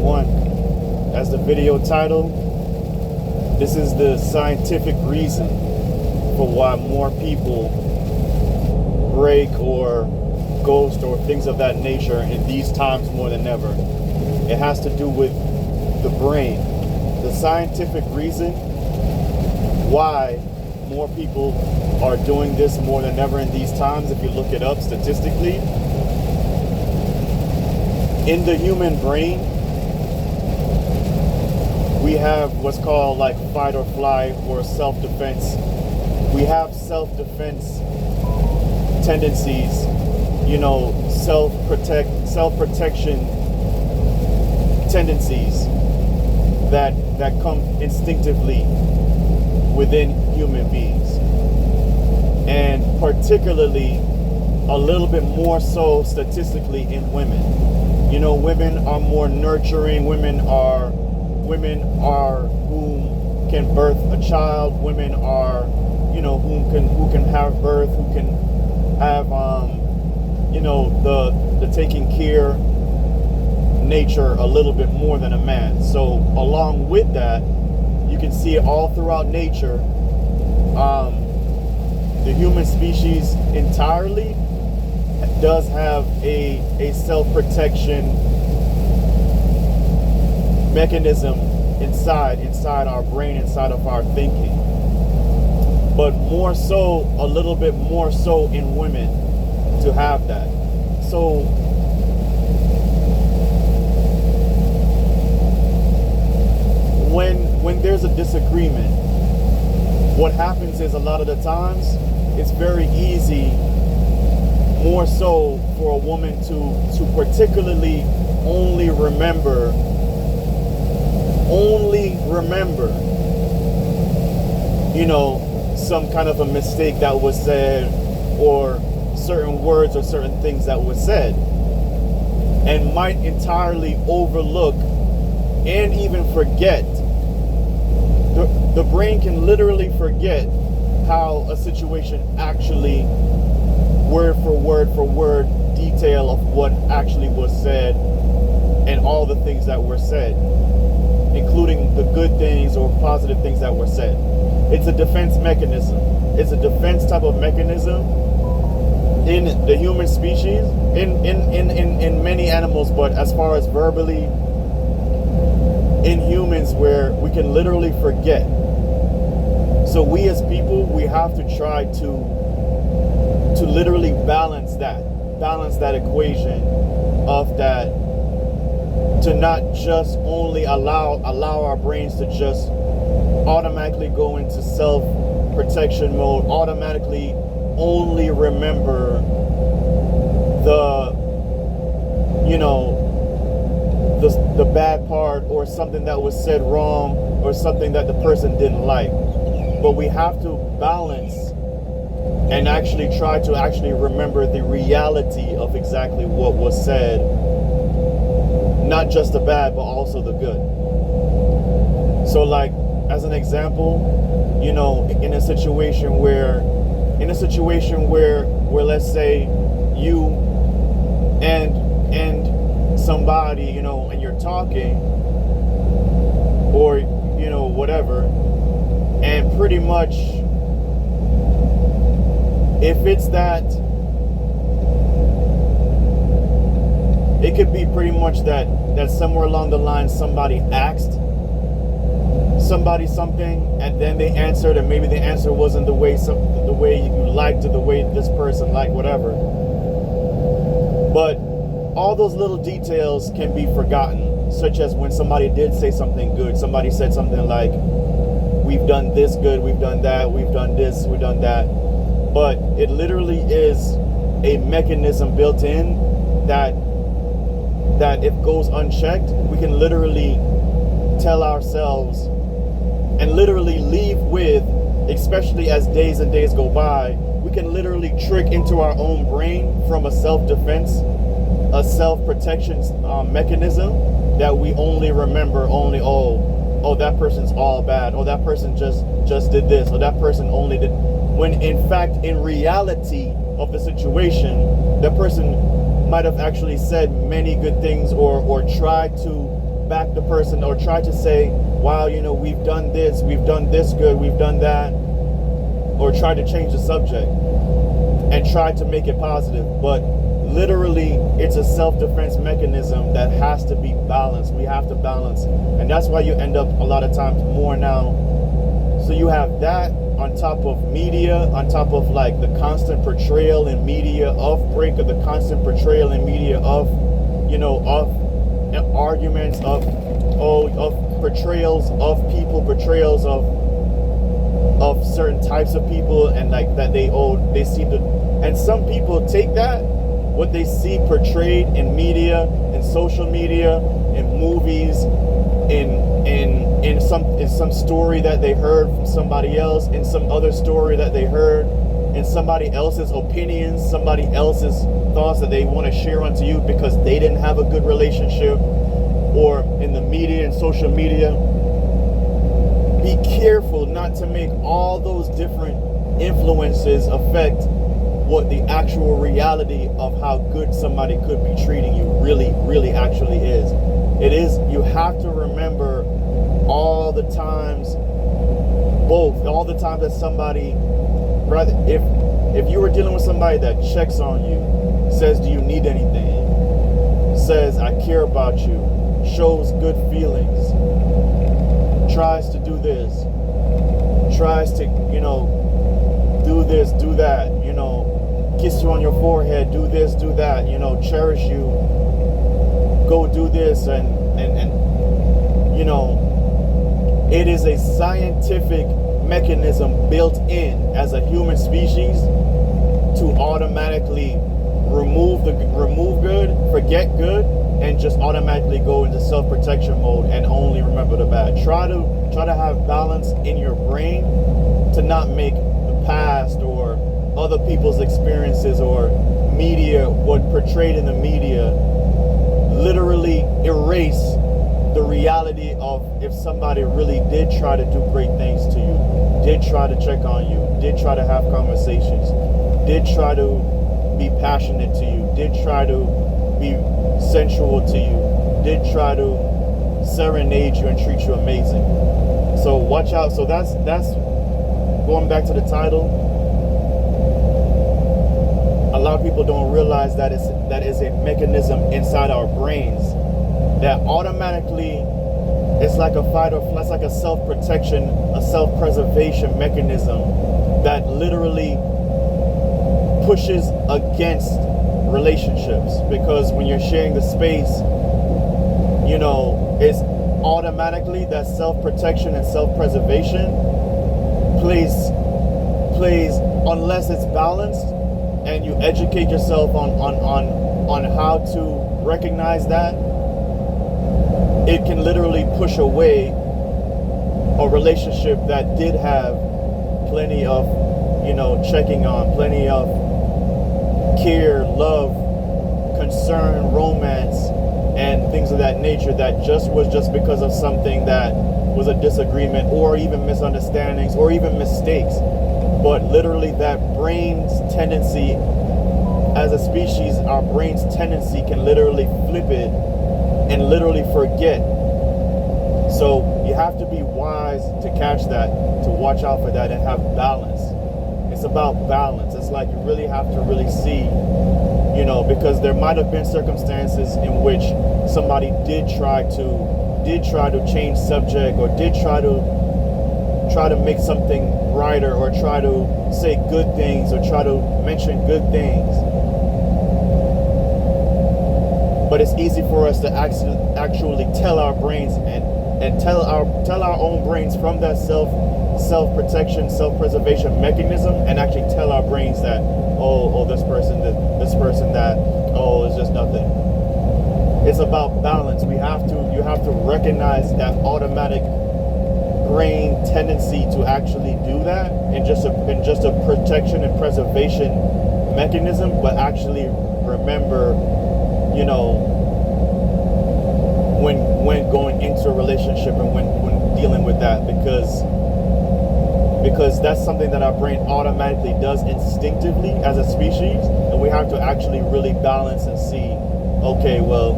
everyone. As the video title, this is the scientific reason for why more people break or ghost or things of that nature in these times more than ever. It has to do with the brain. The scientific reason why more people are doing this more than ever in these times, if you look it up statistically, in the human brain, we have what's called like fight or flight or self-defense. We have self-defense tendencies, self-protection tendencies that come instinctively within human beings. And particularly a little bit more so statistically in women. Women are more nurturing. Women are who can birth a child. Women are, who can have birth, who can have, the taking care nature a little bit more than a man. So along with that, you can see it all throughout nature. The human species entirely does have a self-protection mechanism inside our brain, inside of our thinking, but more so, a little bit more so in women to have that. So when there's a disagreement, what happens is a lot of the times it's very easy, more so for a woman to particularly only remember some kind of a mistake that was said, or certain words or certain things that was said, and might entirely overlook and even forget. The brain can literally forget how a situation actually, word for word detail of what actually was said and all the things that were said, including the good things or positive things that were said. It's a defense mechanism. It's a defense type of mechanism in the human species, in many animals, but as far as verbally, in humans, where we can literally forget. So we as people, we have to try to literally balance that equation of that, to not just only allow our brains to just automatically go into self-protection mode, automatically only remember the bad part, or something that was said wrong, or something that the person didn't like. But we have to balance and actually try to actually remember the reality of exactly what was said, not just the bad, but also the good. So like, as an example, in a situation where let's say you and somebody, and you're talking, or whatever, and pretty much if it's that, it could be pretty much that somewhere along the line somebody asked somebody something, and then they answered, and maybe the answer wasn't the way you liked, or the way this person liked, whatever. But all those little details can be forgotten, such as when somebody did say something good. Somebody said something like, we've done this good, we've done that, we've done this, we've done that. But it literally is a mechanism built in that if goes unchecked, we can literally tell ourselves and literally leave with, especially as days and days go by, we can literally trick into our own brain from a self-defense, a self-protection mechanism, that we only remember oh, that person's all bad, oh, that person just did this, or that person only did, when in fact, in reality of the situation, that person might have actually said many good things, or tried to back the person or try to say, wow, we've done this good, we've done that, or try to change the subject and try to make it positive. But literally, it's a self-defense mechanism that has to be balanced. We have to balance. And that's why you end up a lot of times more now. So you have that on top of media, on top of like the constant portrayal in media of break, or the constant portrayal in media of, of arguments, of portrayals of people, portrayals of certain types of people, and like that they seem to, and some people take that, what they see portrayed in media, in social media, in movies, in some story that they heard from somebody else, in some other story that they heard, in somebody else's opinions, somebody else's thoughts that they want to share onto you because they didn't have a good relationship, or in the media and social media. Be careful not to make all those different influences affect what the actual reality of how good somebody could be treating you really actually is. You have to remember all the times that somebody, rather, if you were dealing with somebody that checks on you, says, do you need anything, says, I care about you, shows good feelings, tries to do this, tries to, do this, do that, kiss you on your forehead, do this, do that, cherish you, go do this, and it is a scientific mechanism built in as a human species to automatically remove good, forget good, and just automatically go into self-protection mode and only remember the bad. Try to have balance in your brain to not make the past or other people's experiences or media, what portrayed in the media, literally erase the reality of if somebody really did try to do great things to you, did try to check on you, did try to have conversations, did try to be passionate to you, did try to be sensual to you, did try to serenade you and treat you amazing. So watch out. So that's going back to the title. A lot of people don't realize that is a mechanism inside our brains that automatically, it's like a fight or flight, it's like a self-protection, a self-preservation mechanism that literally pushes against relationships, because when you're sharing the space, it's automatically that self-protection and self-preservation plays unless it's balanced and you educate yourself on how to recognize that. It can literally push away a relationship that did have plenty of, checking on, plenty of care, love, concern, romance, and things of that nature, that was just because of something that was a disagreement or even misunderstandings or even mistakes. But literally that brain's tendency, as a species, our brain's tendency can literally flip it and literally forget. So you have to be wise to catch that, to watch out for that and have balance. It's about balance. It's like you really have to really see, because there might have been circumstances in which somebody did try to change subject, or did try to make something brighter, or try to say good things, or try to mention good things. But it's easy for us to actually tell our brains and tell our own brains from that self-protection, self-preservation mechanism, and actually tell our brains that, oh, this person that, oh, it's just nothing. It's about balance. You have to recognize that automatic brain tendency to actually do that, and just a protection and preservation mechanism, but actually remember, when going into a relationship and when dealing with that, because that's something that our brain automatically does instinctively as a species, and we have to actually really balance and see, okay, well,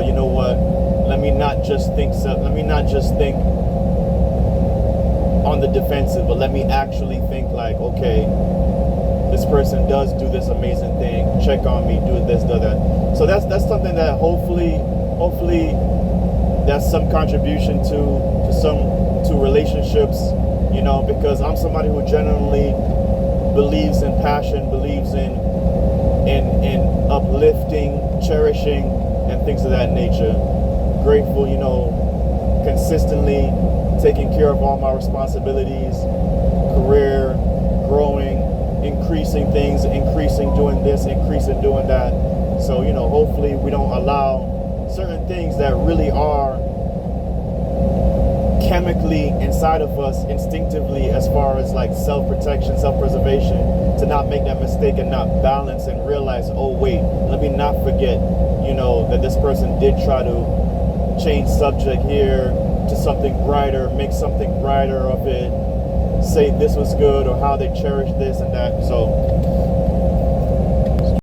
you know what, let me not just think on the defensive, but let me actually think like, okay, this person does do this amazing thing, check on me, do this, do that. So that's something that hopefully that's some contribution to relationships, you know, because I'm somebody who genuinely believes in passion, believes in uplifting, cherishing, and things of that nature. Grateful, you know, consistently taking care of all my responsibilities, career, growing, increasing things, increasing doing this, increasing doing that. So, you know, hopefully we don't allow certain things that really are chemically inside of us instinctively, as far as like self-protection, self-preservation, to not make that mistake and not balance and realize, oh wait, let me not forget, you know, that this person did try to change subject here to something brighter, make something brighter of it, say this was good or how they cherish this and that. So